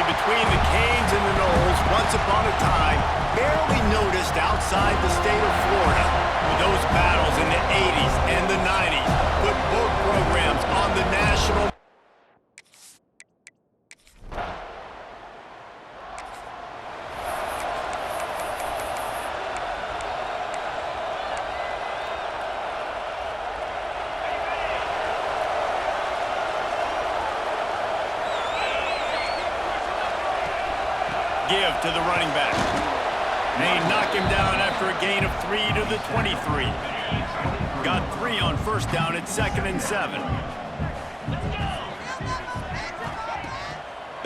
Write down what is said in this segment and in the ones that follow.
Between the Canes and the Noles, once upon a time, barely noticed outside the state of Florida. But those battles in the 80s and the 90s put both programs on the national. Give to the running back. They knock him down after a gain of 3 to the 23. Got 3 on first down at 2nd and 7.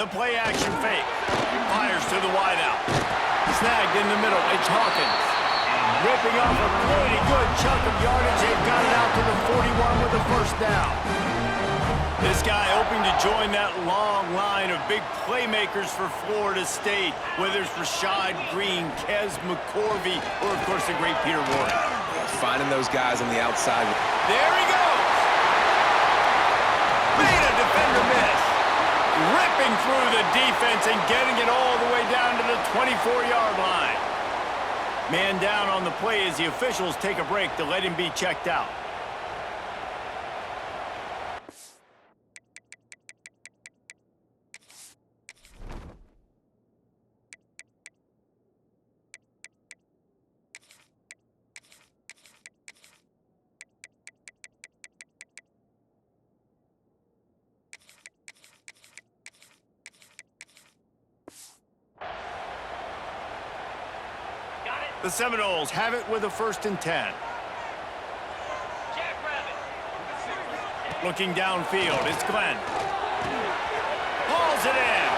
The play action fake. Fires to the wideout. Snagged in the middle. It's Hawkins. Ripping off a pretty good chunk of yardage. They've got it out to the 41 with a first down. This guy hoping to join that long line of big playmakers for Florida State, whether it's Rashad Green, Kez McCorvey, or, of course, the great Peter Warren. Finding those guys on the outside. There he goes! Made a defender miss. Ripping through the defense and getting it all the way down to the 24-yard line. Man down on the play as the officials take a break to let him be checked out. The Seminoles have it with a 1st and 10. Looking downfield, it's Glenn. Hauls it in.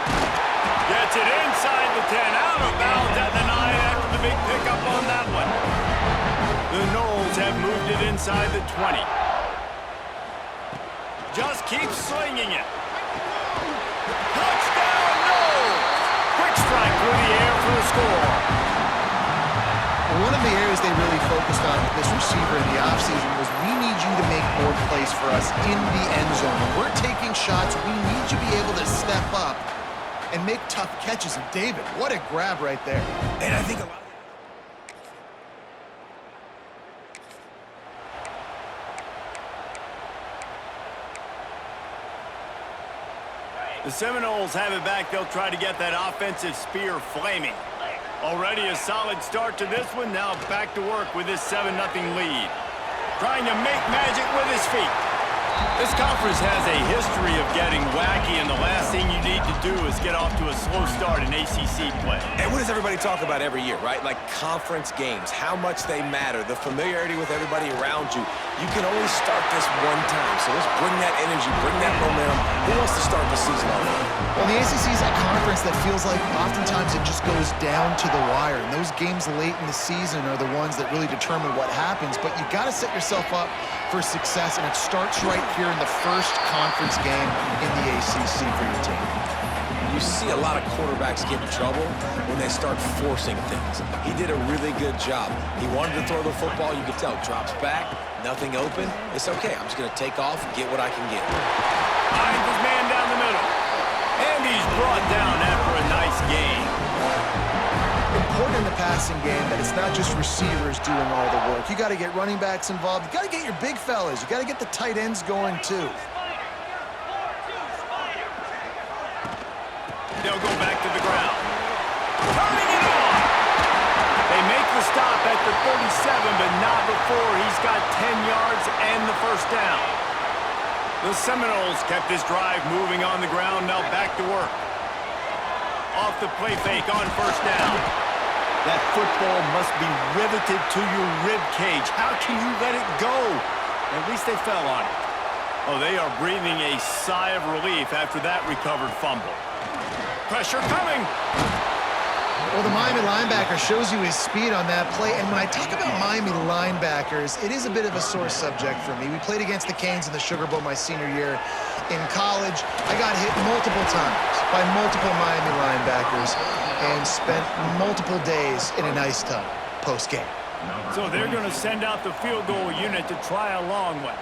Gets it inside the 10, out of bounds at the 9 after the big pickup on that one. The Noles have moved it inside the 20. Just keeps slinging it. Touchdown, Noles! Quick strike through the air for the score. One of the areas they really focused on with this receiver in the offseason was we need you to make more plays for us in the end zone. When we're taking shots, we need you to be able to step up and make tough catches. And David, what a grab right there. And I think a lot. The Seminoles have it back. They'll try to get that offensive spear flaming. Already a solid start to this one. Now back to work with this 7-0 lead. Trying to make magic with his feet. This conference has a history of getting wacky, and the last thing you need to do is get off to a slow start in ACC play. And what does everybody talk about every year, right? Like conference games, how much they matter, the familiarity with everybody around you. You can only start this one time, so let's bring that energy, bring that momentum. Who wants to start the season off? Well, the ACC is a conference that feels like oftentimes it just goes down to the wire. And those games late in the season are the ones that really determine what happens. But you got to set yourself up for success, and it starts right here in the first conference game in the ACC for your team. You see a lot of quarterbacks get in trouble when they start forcing things. He did a really good job. He wanted to throw the football. You could tell. Drops back, nothing open. It's okay. I'm just going to take off, get what I can get. Finds his man down the middle. And he's brought down after a nice gain. Important in the passing game that it's not just receivers doing all the work. You got to get running backs involved. You got to get your big fellas. You got to get the tight ends going too. They'll go back to the ground. Turning it on. They make the stop at the 37, but not before he's got 10 yards and the first down. The Seminoles kept this drive moving on the ground. Now back to work. Off the play fake on first down. That football must be riveted to your rib cage. How can you let it go? At least they fell on it. Oh, they are breathing a sigh of relief after that recovered fumble. Pressure coming. Well, the Miami linebacker shows you his speed on that play. And when I talk about Miami linebackers, it is a bit of a sore subject for me. We played against the Canes in the Sugar Bowl my senior year in college. I got hit multiple times by multiple Miami linebackers and spent multiple days in an ice tub post-game. So they're going to send out the field goal unit to try a long one.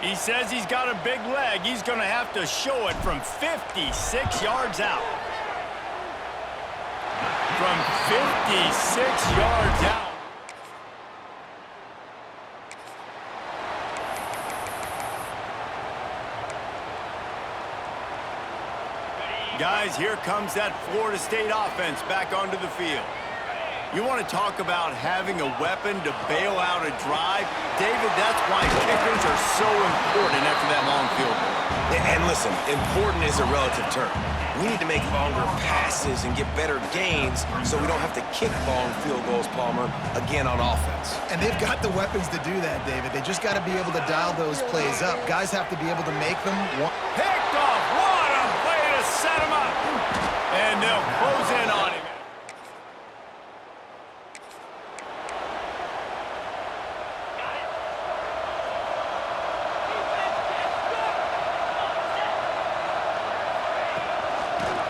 He says he's got a big leg. He's going to have to show it from 56 yards out. From 56 yards out. Guys, here comes that Florida State offense back onto the field. You want to talk about having a weapon to bail out a drive? David, that's why kickers are so important after that long field goal. And listen, important is a relative term. We need to make longer passes and get better gains so we don't have to kick long field goals, Palmer, again on offense. And they've got the weapons to do that, David. They just got to be able to dial those plays up. Guys have to be able to make them. Picked off. What a play to set him up. And they'll close in on him.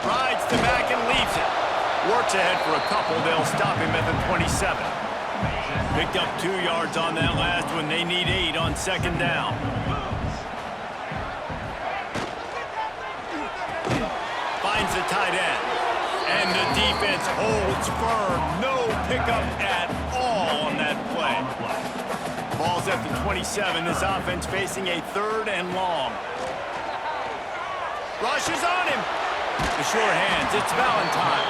Rides to back and leaves it. Works ahead for a couple. They'll stop him at the 27. Picked up 2 yards on that last one. They need 8 on second down. Finds the tight end. And the defense holds firm. No pickup at all on that play. Ball's at the 27. This offense facing a 3rd and long. Rushes on him. The sure hands, it's Valentine.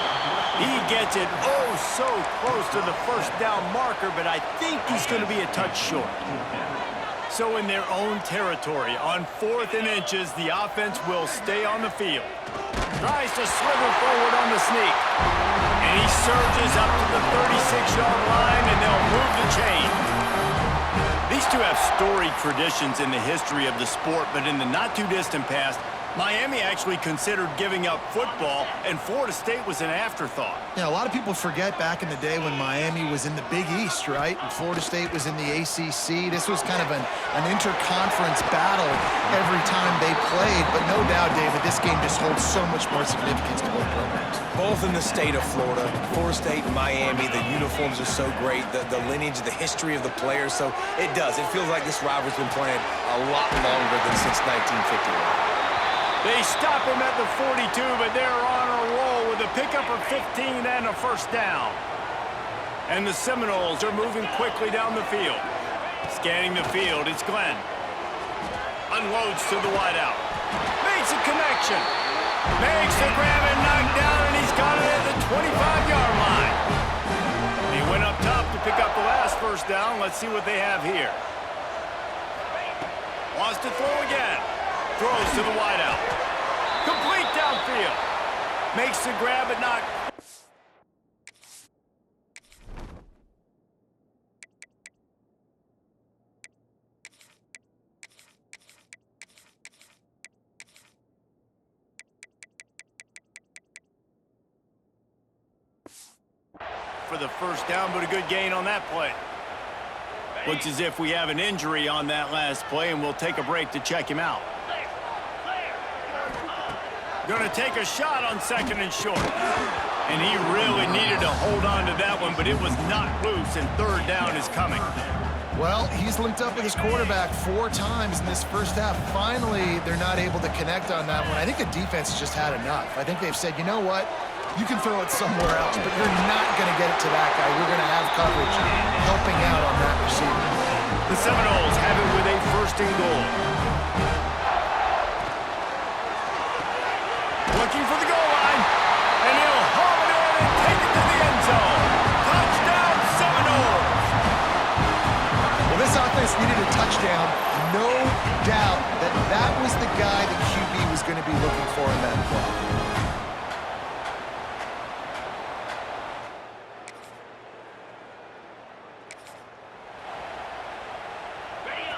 He gets it oh so close to the first down marker, but I think he's going to be a touch short. So in their own territory, on 4th and inches, the offense will stay on the field. Tries to slither forward on the sneak. And he surges up to the 36-yard line, and they'll move the chain. These two have storied traditions in the history of the sport, but in the not-too-distant past, Miami actually considered giving up football, and Florida State was an afterthought. Yeah, a lot of people forget back in the day when Miami was in the Big East, right? And Florida State was in the ACC. This was kind of an interconference battle every time they played. But no doubt, David, this game just holds so much more significance to both programs. Both in the state of Florida, Florida State and Miami, the uniforms are so great, the lineage, the history of the players. So it does. It feels like this rivalry's been playing a lot longer than since 1951. They stop him at the 42, but they're on a roll with a pickup of 15 and a first down. And the Seminoles are moving quickly down the field. Scanning the field, it's Glenn. Unloads to the wideout. Makes a connection. Makes the grab and knocked down, and he's got it at the 25-yard line. He went up top to pick up the last first down. Let's see what they have here. Wants to throw again. Throws to the wideout. Complete downfield. Makes the grab but not. For the first down, but a good gain on that play. Looks as if we have an injury on that last play, and we'll take a break to check him out. Going to take a shot on second and short. And he really needed to hold on to that one, but it was not loose, and third down is coming. Well, he's linked up with his quarterback 4 times in this first half. Finally, they're not able to connect on that one. I think the defense has just had enough. I think they've said, you know what? You can throw it somewhere else, but you're not going to get it to that guy. We're going to have coverage helping out on that receiver. The Seminoles have it with a first and goal. Looking for the goal line, and he'll haul it in and take it to the end zone. Touchdown, Seminoles! Well, this offense needed a touchdown. No doubt that that was the guy the QB was going to be looking for in that play.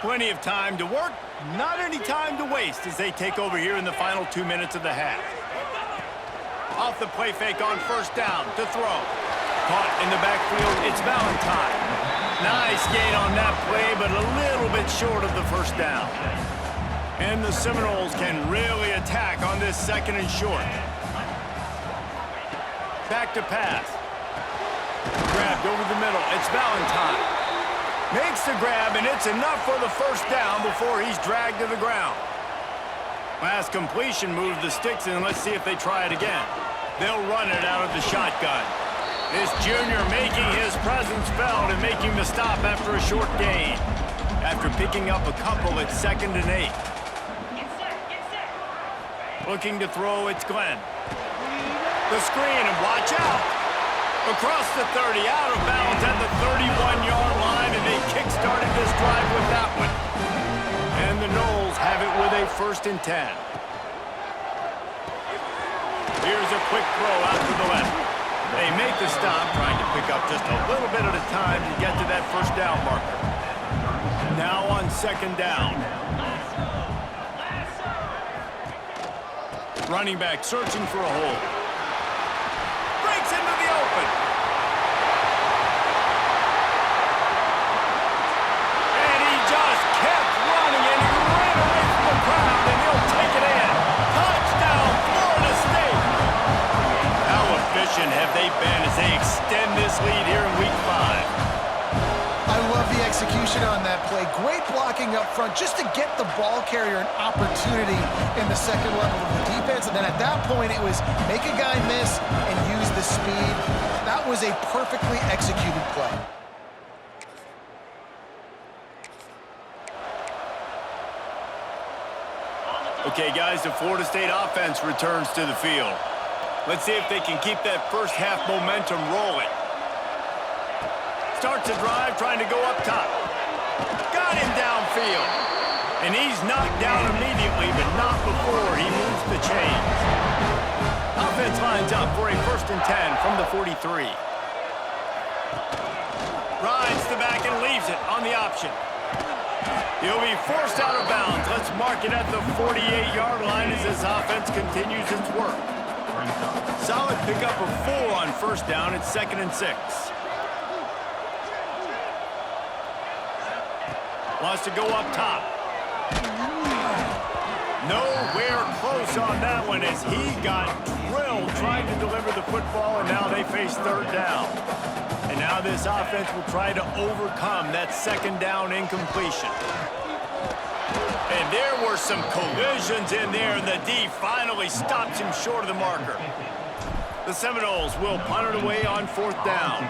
Plenty of time to work, not any time to waste as they take over here in the final 2 minutes of the half. Off the play fake on first down to throw. Caught in the backfield, it's Valentine. Nice gain on that play, but a little bit short of the first down. And the Seminoles can really attack on this second and short. Back to pass. Grabbed over the middle, it's Valentine. Makes the grab, and it's enough for the first down before he's dragged to the ground. Last completion moved the sticks, and let's see if they try it again. They'll run it out of the shotgun. This junior making his presence felt and making the stop after a short gain. After picking up a couple at 2nd and 8. Looking to throw, it's Glenn. The screen, and watch out. Across the 30, out of bounds at the 31-yard line, and they kick-started this drive with that one. And the Noles have it with a 1st and 10. Here's a quick throw out to the left. They make the stop, trying to pick up just a little bit at a time to get to that first down marker. Now on 2nd down. Running back searching for a hole. Breaks into the open. And he just kept running, and he ran away from the crowd, and he'll take it in. Touchdown, Florida State. How efficient have they been as they extend this lead here in Week 5? I love the execution on that play. Great blocking up front just to get the ball carrier an opportunity in the second level of the defense. And then at that point, it was make a guy miss and use the speed. That was a perfectly executed play. Okay, guys, the Florida State offense returns to the field. Let's see if they can keep that first half momentum rolling. Starts a drive trying to go up top. Got him downfield. And he's knocked down immediately, but not before he moves the chains. Offense lines up for a 1st and 10 from the 43. Rides the back and leaves it on the option. He'll be forced out of bounds. Let's mark it at the 48-yard line as this offense continues its work. Solid pickup of 4 on first down. It's 2nd and 6. Wants to go up top. Nowhere close on that one as he got drilled trying to deliver the football, and now they face 3rd down. And now this offense will try to overcome that 2nd down incompletion. And there were some collisions in there, and the D finally stops him short of the marker. The Seminoles will punt it away on 4th down.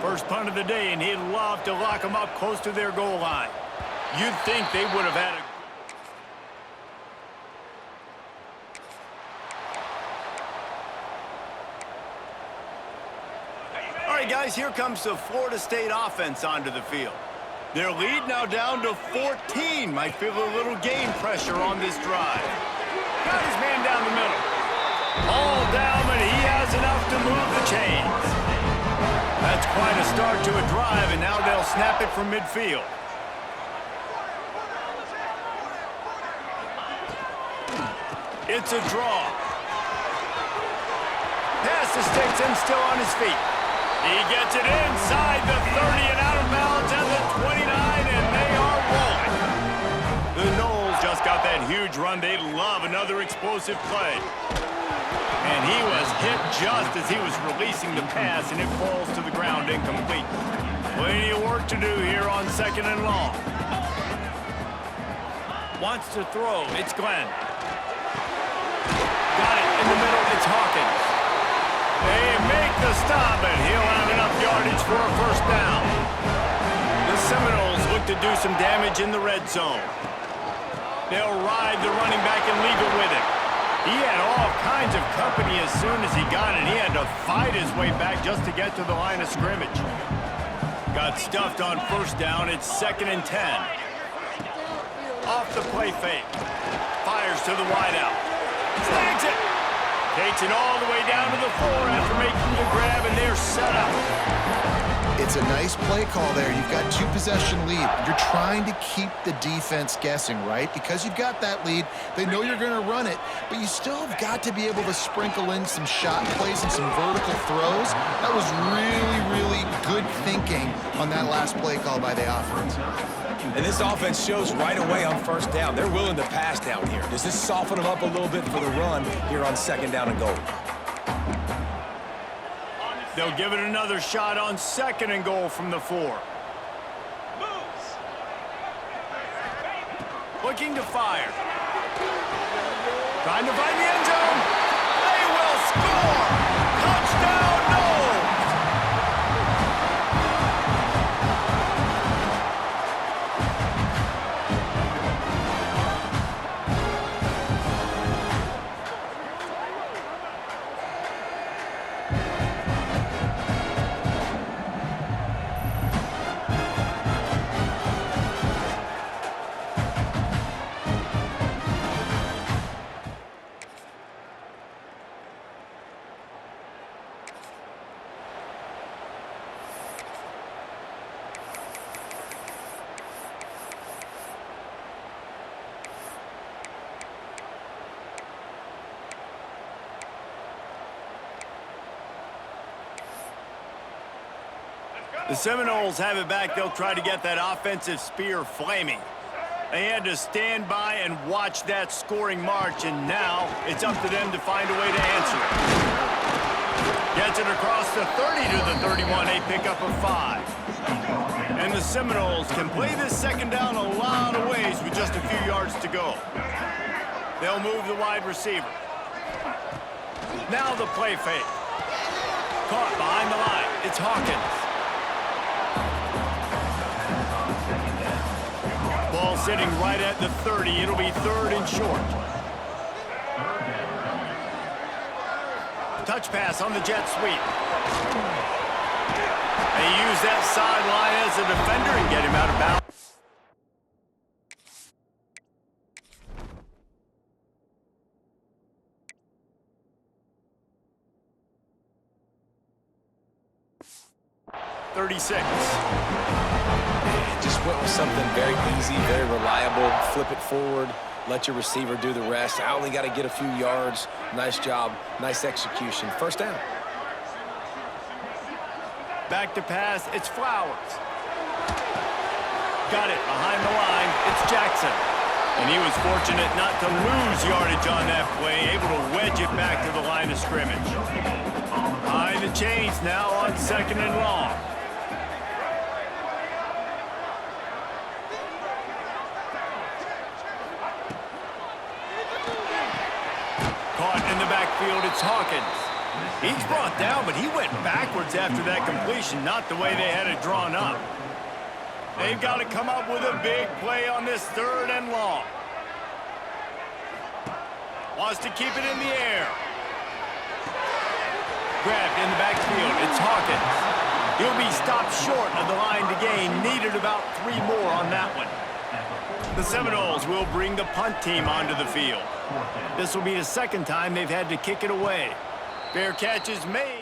First punt of the day, and he'd love to lock them up close to their goal line. You'd think they would have had a... All right, guys, here comes the Florida State offense onto the field. Their lead now down to 14. Might feel a little game pressure on this drive. Got his man down the middle. All down, but he has enough to move the chains. That's quite a start to a drive, and now they'll snap it from midfield. It's a draw. Pass to sticks and still on his feet. He gets it inside the 30 and out of bounds at the 29, and they are rolling. The Noles just got that huge run. They'd love another explosive play. And he was hit just as he was releasing the pass, and it falls to the ground incomplete. Plenty of work to do here on 2nd and long. Wants to throw. It's Glenn. Got it in the middle. It's Hawkins. They make the stop, and he'll have enough yardage for a 1st down. The Seminoles look to do some damage in the red zone. They'll ride the running back and leave it with him. He had all kinds of company as soon as he got it. He had to fight his way back just to get to the line of scrimmage. Got stuffed on 1st down. It's 2nd and 10. Off the play fake. Fires to the wideout. Snags it. Takes it all the way down to the 4 after making the grab, and they're set up. It's a nice play call there. You've got 2-possession lead. You're trying to keep the defense guessing, right? Because you've got that lead, they know you're going to run it, but you still have got to be able to sprinkle in some shot plays and some vertical throws. That was really, really good thinking on that last play call by the offense. And this offense shows right away on 1st down. They're willing to pass down here. Does this soften them up a little bit for the run here on 2nd down and goal? They'll give it another shot on 2nd and goal from the 4. Looking to fire. Trying to find the end zone. They will score! Touchdown, Noles! The Seminoles have it back. They'll try to get that offensive spear flaming. They had to stand by and watch that scoring march, and now it's up to them to find a way to answer it. Gets it across the 30 to the 31, a pickup of 5. And the Seminoles can play this 2nd down a lot of ways with just a few yards to go. They'll move the wide receiver. Now the play fake. Caught behind the line. It's Hawkins. Ball sitting right at the 30. It'll be 3rd and short. Touch pass on the jet sweep. They use that sideline as a defender and get him out of bounds. 36. Just went with something very easy, very reliable. Flip it forward, let your receiver do the rest. I only got to get a few yards. Nice job, nice execution. First down. Back to pass, it's Flowers. Got it behind the line, it's Jackson. And he was fortunate not to lose yardage on that play, able to wedge it back to the line of scrimmage. Behind the chains now on 2nd and long. Caught in the backfield, it's Hawkins. He's brought down, but he went backwards after that completion, not the way they had it drawn up. They've got to come up with a big play on this 3rd and long. Wants to keep it in the air. Grabbed in the backfield, it's Hawkins. He'll be stopped short of the line to gain. Needed about 3 more on that one. The Seminoles will bring the punt team onto the field. This will be the 2nd time they've had to kick it away. Fair catch is made.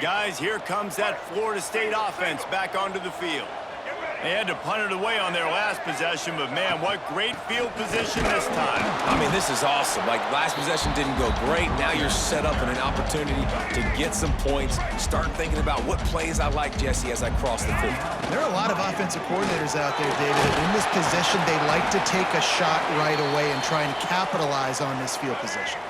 Guys, here comes that Florida State offense back onto the field. They had to punt it away on their last possession, but man, what great field position this time. I mean, this is awesome. Like, last possession didn't go great. Now you're set up in an opportunity to get some points. Start thinking about what plays I like, Jesse, as I cross the 50. There are a lot of offensive coordinators out there, David, and in this position, they like to take a shot right away and try and capitalize on this field position.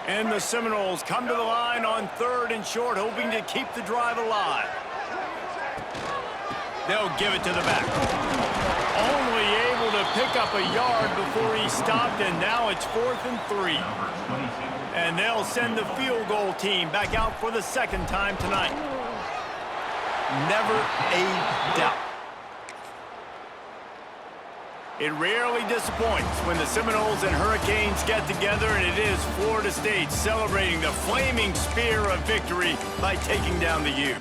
And the Seminoles come to the line on 3rd and short, hoping to keep the drive alive. They'll give it to the back. Only able to pick up a yard before he stopped, and now it's 4th and 3. And they'll send the field goal team back out for the 2nd time tonight. Never a doubt. It rarely disappoints when the Seminoles and Hurricanes get together, and it is Florida State celebrating the flaming spear of victory by taking down the U.